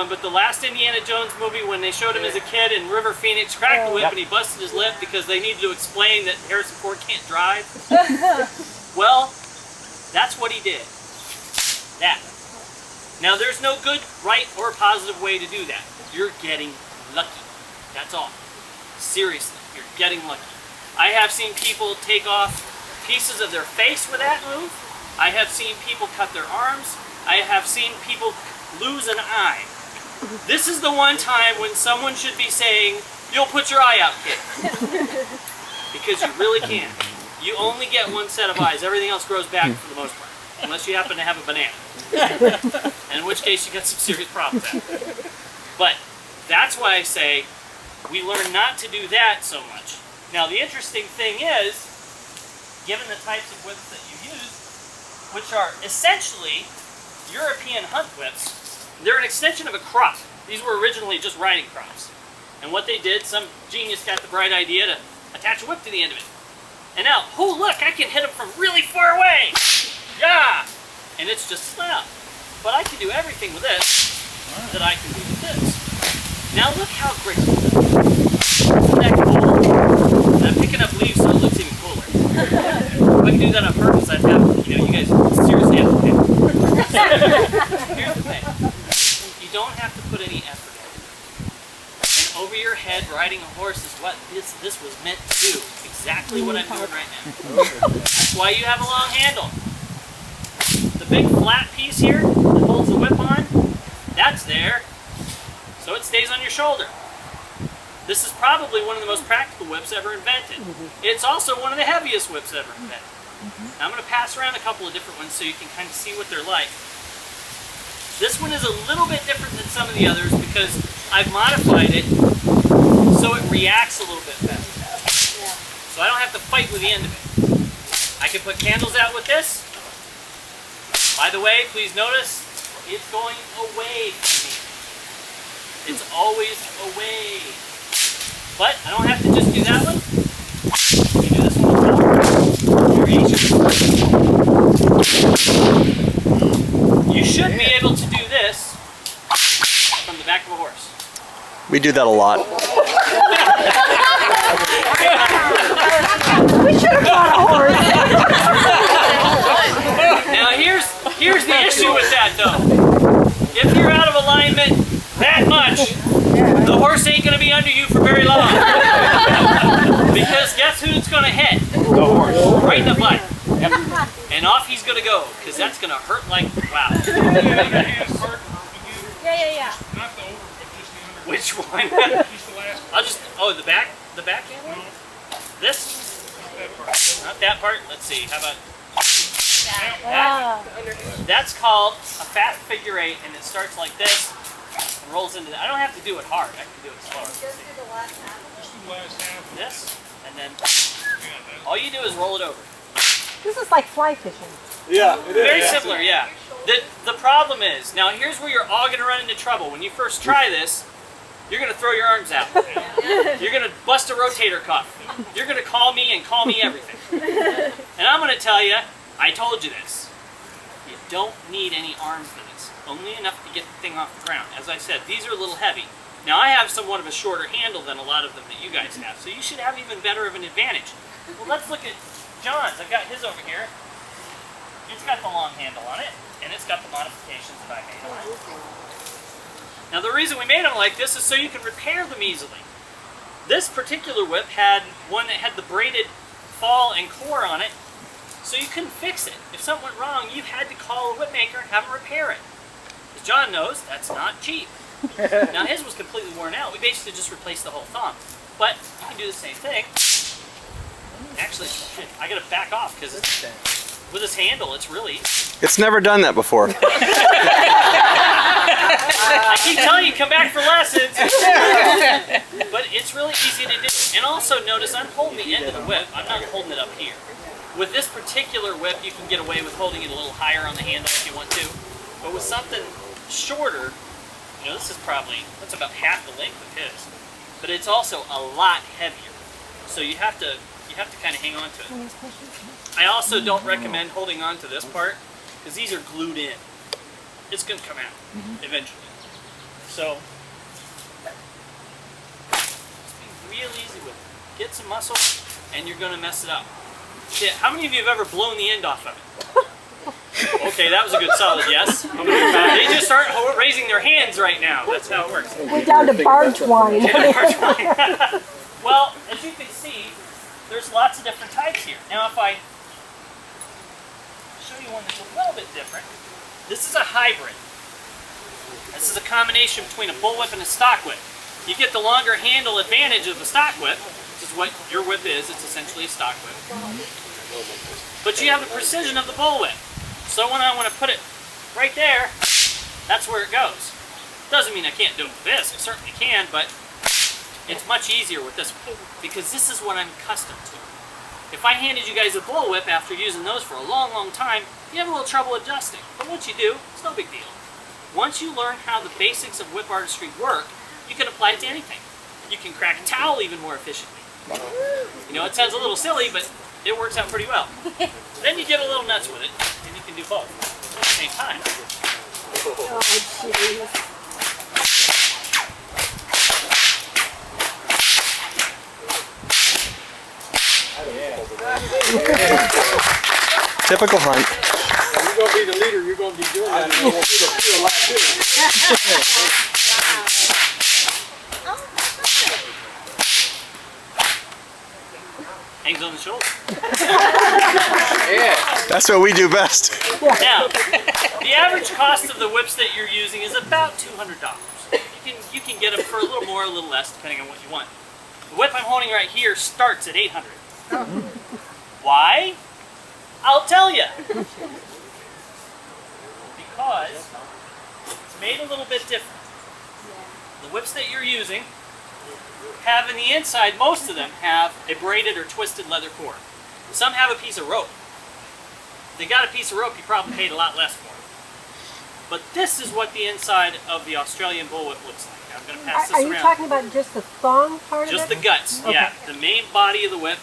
one, but the last Indiana Jones movie, when they showed him as a kid and River Phoenix cracked the whip and he busted his lip because they needed to explain that Harrison Ford can't drive. Well, that's what he did. That. Now, there's no good, right, or positive way to do that. You're getting lucky. That's all. Seriously, you're getting lucky. I have seen people take off pieces of their face with that move. I have seen people cut their arms. I have seen people lose an eye. This is the one time when someone should be saying, "You'll put your eye out, kid." Because you really can. You only get one set of eyes. Everything else grows back for the most part. Unless you happen to have a banana. And in which case you got some serious problems after. But that's why I say we learn not to do that so much. Now the interesting thing is, given the types of whips that you use, which are essentially European hunt whips, they're an extension of a crop. These were originally just riding crops. And what they did, some genius got the bright idea to attach a whip to the end of it. And now, oh look, I can hit them from really far away! Yeah! And it's just snap. But I can do everything with this that I can do with this. Now look how graceful that is. Isn't that cool? And I'm picking up leaves so it looks even cooler. If I can do that on purpose, I'd have, you guys seriously have to pay. Here's the thing. You don't have to put any effort into it. And over your head riding a horse is what this was meant to do. Exactly what I'm doing right now. That's why you have a long handle. The big flat piece here that holds the whip on, that's there, so it stays on your shoulder. This is probably one of the most practical whips ever invented. It's also one of the heaviest whips ever invented. Now I'm going to pass around a couple of different ones so you can kind of see what they're like. This one is a little bit different than some of the others because I've modified it so it reacts a little bit better. So I don't have to fight with the end of it. I can put candles out with this. By the way, please notice, it's going away from me. It's always away. But I don't have to just do that one. You do this one as well. Variation. You should be able to do this from the back of a horse. We do that a lot. We should have bought a horse. Now here's the issue with that though. If you're out of alignment that much, the horse ain't going to be under you for very long. Because guess who it's going to hit? The horse. Right in the butt. Yep. And off he's going to go, because that's going to hurt like wow. Yeah. Not the over, but just the under. Which one? Just the last one. I'll just, the back handle? No, This? that part. Not that part. Let's see, how about Wow. that's called a fast figure eight, and it starts like this and rolls into that. I don't have to do it hard. I can do it slower. Just the last half. This, and then Yeah, that. all you do is roll it over. This is like fly fishing. Yeah, it Very similar, yeah. The problem is, now here's where you're all going to run into trouble. When you first try this, you're going to throw your arms out. You're going to bust a rotator cuff. You're going to call me and call me everything. And I'm going to tell you, I told you this. You don't need any arms for this. Only enough to get the thing off the ground. As I said, these are a little heavy. Now I have somewhat of a shorter handle than a lot of them that you guys have, so you should have even better of an advantage. Well, let's look at John's. I've got his over here. It's got the long handle on it, and it's got the modifications that I made on it. Now the reason we made them like this is so you can repair them easily. This particular whip had one that had the braided fall and core on it, so you couldn't fix it. If something went wrong, you had to call a whip maker and have them repair it. As John knows, that's not cheap. Now his was completely worn out. We basically just replaced the whole thumb. But you can do the same thing. Actually, I gotta back off because with this handle, it's really easy. It's never done that before. I keep telling you, come back for lessons. But it's really easy to do. And also notice I'm holding the end of the whip. I'm not holding it up here. With this particular whip, you can get away with holding it a little higher on the handle if you want to. But with something shorter, this is probably, that's about half the length of his. But it's also a lot heavier. So you have to kind of hang on to it. I also don't recommend holding on to this part because these are glued in. It's going to come out eventually. So just be real easy with it. Get some muscle, and you're gonna mess it up. Shit, how many of you have ever blown the end off of it? Okay, that was a good solid yes. They just aren't raising their hands right now. That's how it works. We're down to barge wine. Well, as you can see, there's lots of different types here. Now if I show you one that's a little bit different, this is a hybrid. This is a combination between a bullwhip and a stock whip. You get the longer handle advantage of the stock whip, which is what your whip is. It's essentially a stock whip. But you have the precision of the bullwhip. So when I want to put it right there, that's where it goes. Doesn't mean I can't do it with this. I certainly can, but it's much easier with this one because this is what I'm accustomed to. If I handed you guys a bullwhip after using those for a long, long time, you have a little trouble adjusting. But once you do, it's no big deal. Once you learn how the basics of whip artistry work, you can apply it to anything. You can crack a towel even more efficiently. You know, it sounds a little silly, but it works out pretty well. Then you get a little nuts with it, and you can do both at the same time. Oh, jeez. Typical hunt. You're going to be the leader, you're going to be doing that, and you're going to feel a lot too. Hangs on the shoulder. Yeah. That's what we do best. Now, the average cost of the whips that you're using is about $200. You can get them for a little more, a little less, depending on what you want. The whip I'm holding right here starts at $800. Why? I'll tell you. Because it's made a little bit different. The whips that you're using have in the inside, most of them have a braided or twisted leather cord. Some have a piece of rope. If they got a piece of rope, you probably paid a lot less for it. But this is what the inside of the Australian bullwhip looks like. I'm going to pass this Are around. you talking about just the thong part Just of the it? guts, Okay. yeah. The main body of the whip.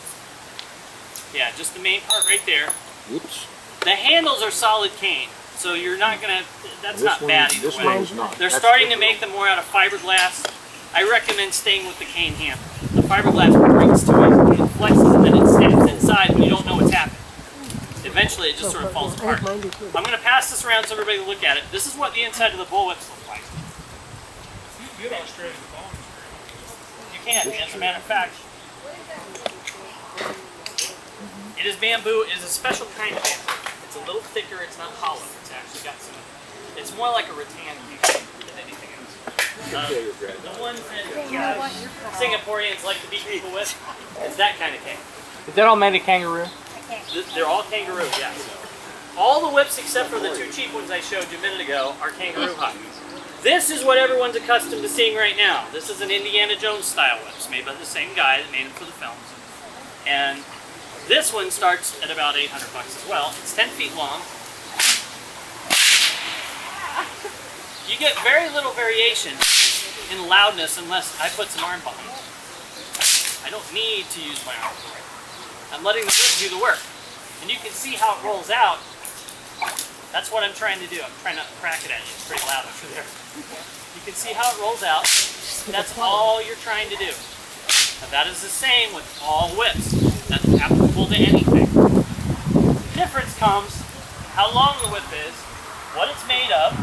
Yeah, just the main part right there. Oops. The handles are solid cane, so you're not going to, that's not bad either This way. one's not. They're That's starting to different. make them more out of fiberglass. I recommend staying with the cane handle. The fiberglass brings to it, it flexes, and then it snaps inside when you don't know what's happening. Eventually it just sort of falls I apart. have mine too. I'm going to pass this around so everybody can look at it. This is what the inside of the bullwhips look like. Good Australian bone. You can, as a matter of fact. It is bamboo. It is a special kind of bamboo. It's a little thicker. It's not hollow. It's actually got some. It's more like a rattan than anything else. The ones that Singaporeans like to beat people with is that kind of cane. Is that all made of kangaroo? They're all kangaroo, yes. All the whips except for the two cheap ones I showed you a minute ago are kangaroo hide. This is what everyone's accustomed to seeing right now. This is an Indiana Jones style whips made by the same guy that made them for the films. And this one starts at about $800 as well. It's 10 feet long. You get very little variation in loudness unless I put some arm behind it. I don't need to use my arm for it. I'm letting the whip do the work. And you can see how it rolls out. That's what I'm trying to do. I'm trying not to crack it at you. It's pretty loud over there. You can see how it rolls out. That's all you're trying to do. Now that is the same with all whips. That's applicable to anything. The difference comes how long the whip is, what it's made of,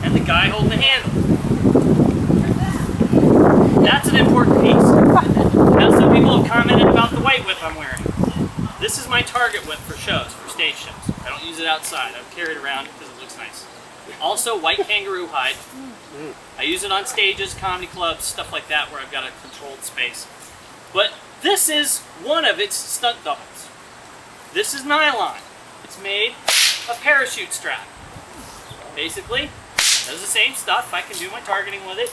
and the guy holding the handle. That's an important piece. Now some people have commented about the white whip I'm wearing. This is my target whip for shows, for stage shows. I don't use it outside. I carry it around because it looks nice. Also white kangaroo hide. I use it on stages, comedy clubs, stuff like that where I've got a controlled space. But this is one of its stunt doubles. This is nylon. It's made of parachute strap. Basically, does the same stuff. I can do my targeting with it.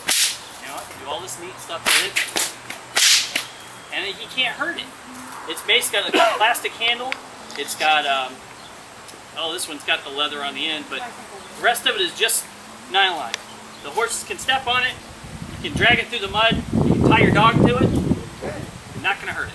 You know, I can do all this neat stuff with it. And you can't hurt it. It's basically got a plastic handle. It's got, oh, this one's got the leather on the end, but the rest of it is just nylon. The horses can step on it. You can drag it through the mud. You can tie your dog to it. You're not going to hurt it.